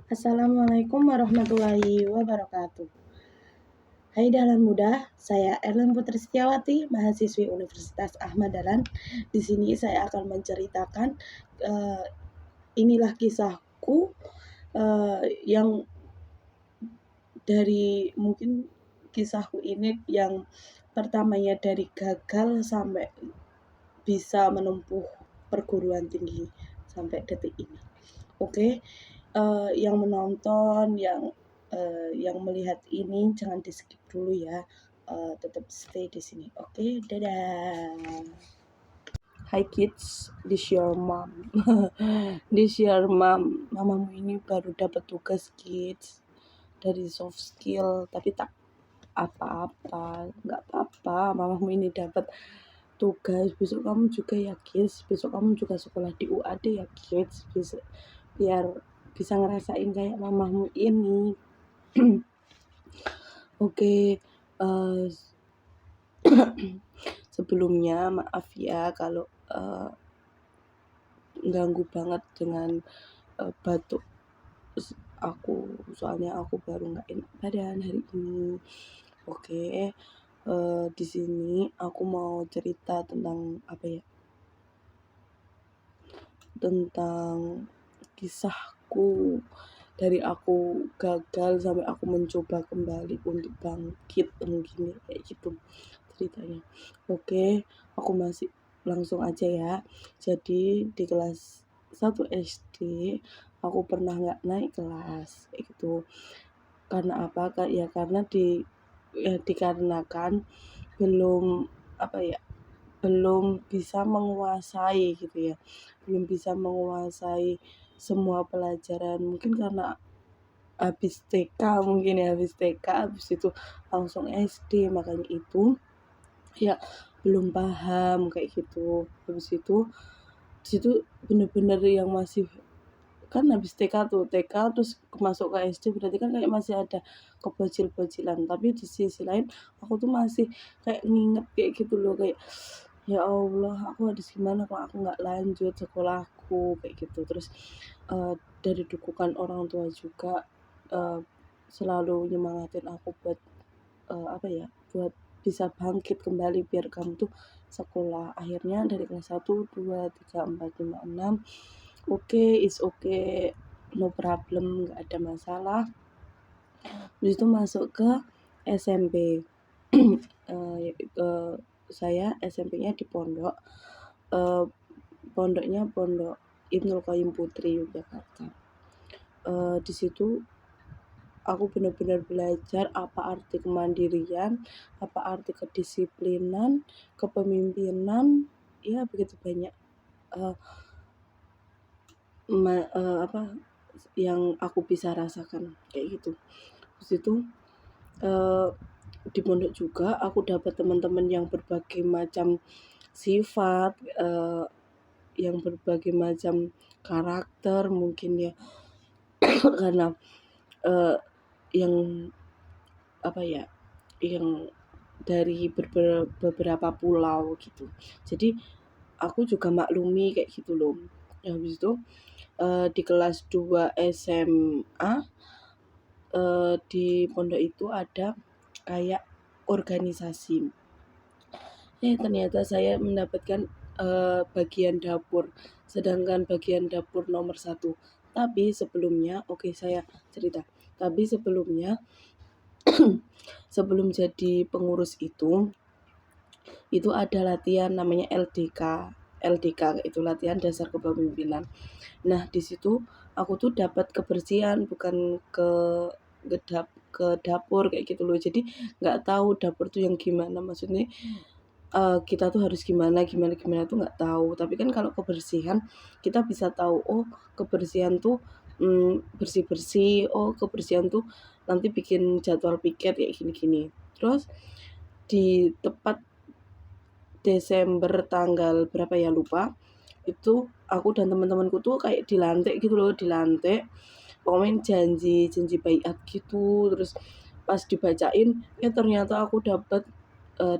Assalamualaikum warahmatullahi wabarakatuh. Hai Dahlan Muda, saya Erlen Putri Setiawati, mahasiswi Universitas Ahmad Dahlan. Di sini saya akan menceritakan inilah kisahku yang dari mungkin kisahku ini yang pertamanya dari gagal sampai bisa menempuh perguruan tinggi sampai detik ini. Oke. Yang menonton, yang melihat ini jangan di skip dulu ya, tetap stay di sini. Oke, dadah. Hi kids, this your mom. This your mom. Mamamu ini baru dapat tugas kids dari soft skill, tapi tak apa-apa, nggak apa-apa. Mamamu ini dapat tugas, besok kamu juga ya kids, besok kamu juga sekolah di UAD ya kids, biar bisa ngerasain kayak mamamu ini. Oke, sebelumnya maaf ya kalau ganggu banget dengan batuk aku, soalnya aku baru nggak enak badan hari ini. Oke, di sini aku mau cerita tentang tentang kisahku dari aku gagal sampai aku mencoba kembali untuk bangkit, mungkin kayak gitu ceritanya. Oke, aku masih langsung aja ya. Jadi di kelas 1 SD aku pernah nggak naik kelas kayak gitu. Karena apa? Ya karena dikarenakan belum bisa menguasai gitu ya, belum bisa menguasai semua pelajaran, mungkin karena habis TK habis itu langsung SD, makanya itu ya belum paham kayak gitu. Habis itu di situ bener-bener yang masih, kan habis TK terus masuk ke SD, berarti kan kayak masih ada kebocil-bocilan, tapi di sisi lain aku tuh masih kayak nginget kayak gitu loh, kayak ya Allah aku harus gimana kalau aku nggak lanjut sekolahku kayak gitu. Terus dari dukungan orang tua juga selalu nyemangatin aku buat buat bisa bangkit kembali biar kamu tuh sekolah. Akhirnya dari kelas 1, 2, 3, 4, 5, 6 oke, it's okay, no problem, nggak ada masalah. Habis itu masuk ke SMP. Saya SMP-nya di pondok, pondoknya Pondok Ibnul Qayyim Putri Yogyakarta. Di situ aku benar-benar belajar apa arti kemandirian, apa arti kedisiplinan, kepemimpinan, ya begitu banyak yang aku bisa rasakan kayak gitu. Terus itu di pondok juga aku dapat teman-teman yang berbagai macam sifat, yang berbagai macam karakter mungkin ya. Karena yang dari beberapa pulau gitu, jadi aku juga maklumi kayak gitu loh. Habis itu di kelas 2 SMA di pondok itu ada kayak organisasi. Ternyata saya mendapatkan bagian dapur, sedangkan bagian dapur nomor 1. Tapi sebelumnya, saya cerita. Tapi sebelumnya sebelum jadi pengurus itu ada latihan namanya LDK. LDK itu latihan dasar kepemimpinan. Nah, di situ aku tuh dapat kebersihan, bukan ke dapur kayak gitu loh. Jadi nggak tahu dapur tuh yang gimana, maksudnya kita tuh harus gimana tuh nggak tahu. Tapi kan kalau kebersihan kita bisa tahu, oh kebersihan tuh bersih-bersih, oh kebersihan tuh nanti bikin jadwal piket kayak gini-gini. Terus di tepat Desember tanggal berapa ya lupa, itu aku dan teman-temanku tuh kayak dilantik gitu loh, pokoknya janji baiat gitu. Terus pas dibacain ternyata aku dapat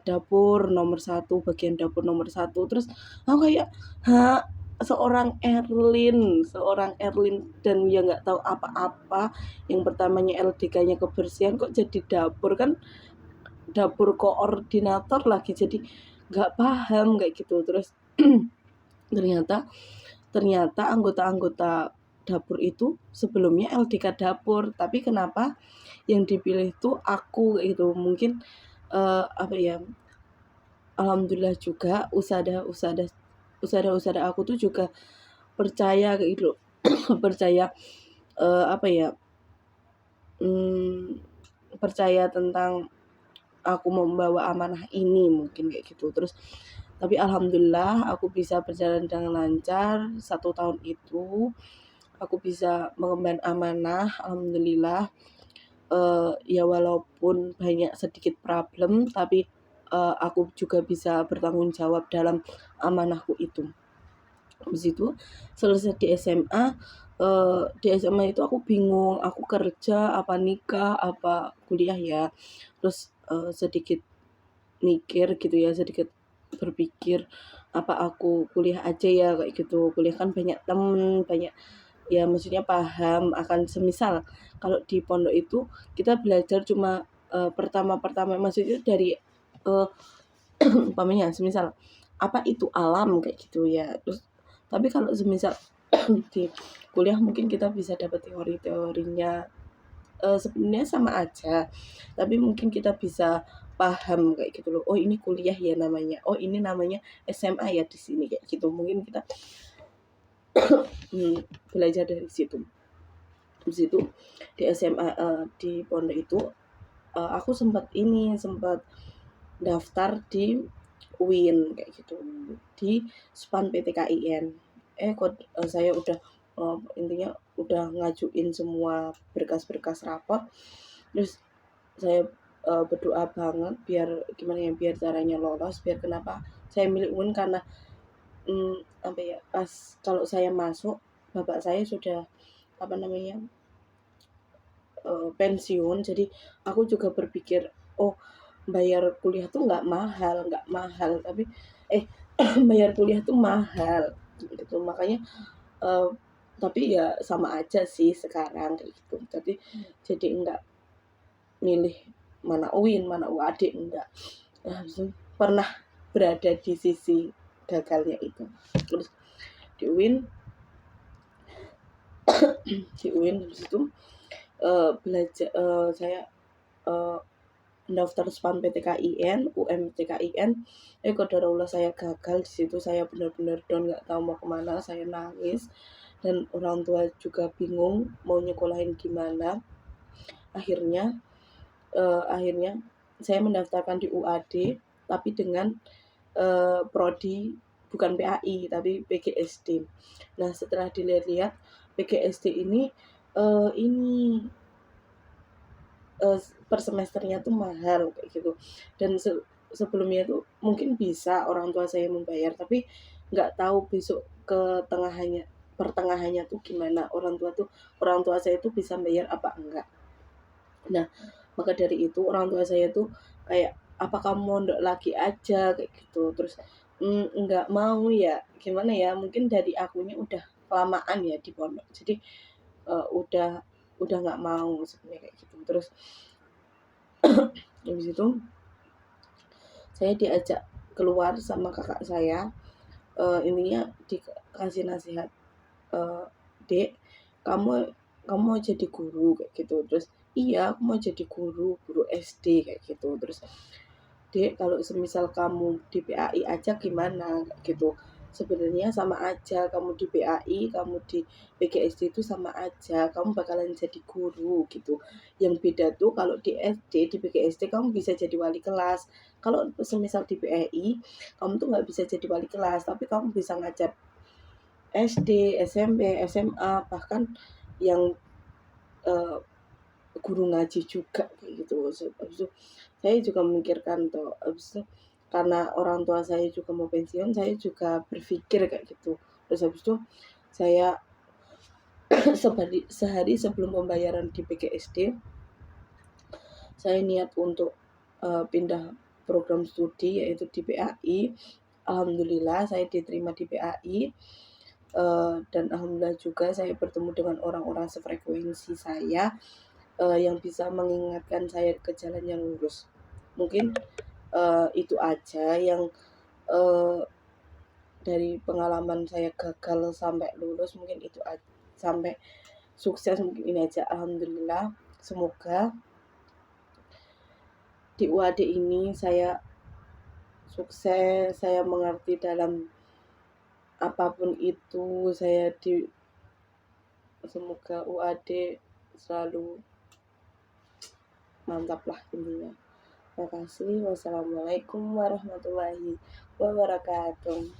dapur nomor 1, bagian dapur nomor 1. Terus aku kayak seorang Erlin dan ya nggak tahu apa-apa. Yang pertamanya LDK-nya kebersihan kok jadi dapur, kan dapur koordinator lagi, jadi nggak paham kayak gitu. Terus ternyata ternyata anggota-anggota dapur itu sebelumnya LDK dapur, tapi kenapa yang dipilih tuh aku kayak gitu. Mungkin apa ya, alhamdulillah juga usada aku tuh juga percaya kayak gitu. Percaya apa ya, hmm, percaya tentang aku membawa amanah ini, mungkin kayak gitu. Terus tapi alhamdulillah aku bisa berjalan dengan lancar 1 tahun itu. Aku bisa mengemban amanah, alhamdulillah. Ya walaupun banyak sedikit problem, tapi aku juga bisa bertanggung jawab dalam amanahku itu. Habis itu selesai di SMA. Di SMA itu aku bingung, aku kerja apa nikah apa kuliah ya. Terus sedikit mikir gitu ya, sedikit berpikir apa aku kuliah aja ya kayak gitu. Kuliah kan banyak temen, banyak ya, maksudnya paham akan, semisal kalau di pondok itu kita belajar cuma pertama-pertama, maksudnya dari eh, umpamanya semisal apa itu alam kayak gitu ya. Terus tapi kalau semisal di kuliah mungkin kita bisa dapat teori-teorinya. Sebenarnya sama aja, tapi mungkin kita bisa paham kayak gitu loh. Oh ini kuliah ya namanya. Oh ini namanya SMA ya di sini kayak gitu. Mungkin kita belajar dari situ. Di situ di SMA, di pondok itu aku sempat daftar di UIN kayak gitu, di SPAN PTKIN. Saya udah intinya udah ngajuin semua berkas-berkas rapor. Terus saya berdoa banget biar gimana ya, biar caranya lolos, biar kenapa saya milih UIN karena apa ya, pas kalau saya masuk bapak saya sudah apa namanya, pensiun. Jadi aku juga berpikir, oh bayar kuliah tuh nggak mahal, tapi bayar kuliah tuh mahal gitu. Makanya eh, tapi ya sama aja sih sekarang kayak gitu. Tapi jadi enggak milih mana UIN mana UAD, enggak. Pernah berada di sisi gagalnya itu. Terus di UIN habis itu belajar, saya eh, mendaftar SPAN PTKIN, UMTKIN. Qadarullah saya gagal di situ. Saya benar-benar down, nggak tahu mau kemana. Saya nangis dan orang tua juga bingung mau nyekolahin gimana. Akhirnya saya mendaftarkan di UAD, tapi dengan prodi bukan PAI tapi PGSD. Nah setelah dilihat-lihat PGSD ini per semesternya tuh mahal kayak gitu. Dan sebelumnya tuh mungkin bisa orang tua saya membayar, tapi nggak tahu besok ke pertengahannya tuh gimana, orang tua saya tuh bisa bayar apa enggak. Nah maka dari itu orang tua saya tuh kayak, apa kamu mondok lagi aja kayak gitu. Terus nggak mau ya, gimana ya, mungkin dari akunya udah kelamaan ya di pondok, jadi udah nggak mau sebenarnya kayak gitu. Terus habis itu saya diajak keluar sama kakak saya. Intinya dikasih nasihat, eh, dek, kamu kamu mau jadi guru kayak gitu. Terus iya aku mau jadi guru SD kayak gitu. Terus dek, kalau semisal kamu di PAI aja gimana kayak gitu. Sebenarnya sama aja, kamu di PAI kamu di PGSD itu sama aja, kamu bakalan jadi guru gitu. Yang beda tuh kalau di SD, di PGSD kamu bisa jadi wali kelas. Kalau semisal di PAI kamu tuh nggak bisa jadi wali kelas, tapi kamu bisa ngajar SD, SMP, SMA, bahkan yang eh, guru ngaji juga kayak gitu. Habis itu saya juga memikirkan tuh, habis itu karena orang tua saya juga mau pensiun, saya juga berpikir kayak gitu. Terus habis itu saya sehari sebelum pembayaran di PGSD, saya niat untuk pindah program studi yaitu di PAI. Alhamdulillah saya diterima di PAI. Dan alhamdulillah juga saya bertemu dengan orang-orang sefrekuensi saya, yang bisa mengingatkan saya ke jalan yang lurus. Mungkin, itu aja yang, eee, dari pengalaman saya gagal sampai lulus, mungkin itu sampai sukses mungkin ini aja, alhamdulillah. Semoga di UAD ini saya sukses, saya mengerti dalam apapun itu, semoga UAD selalu mantap lah intinya. Terima kasih. Wassalamualaikum warahmatullahi wabarakatuh.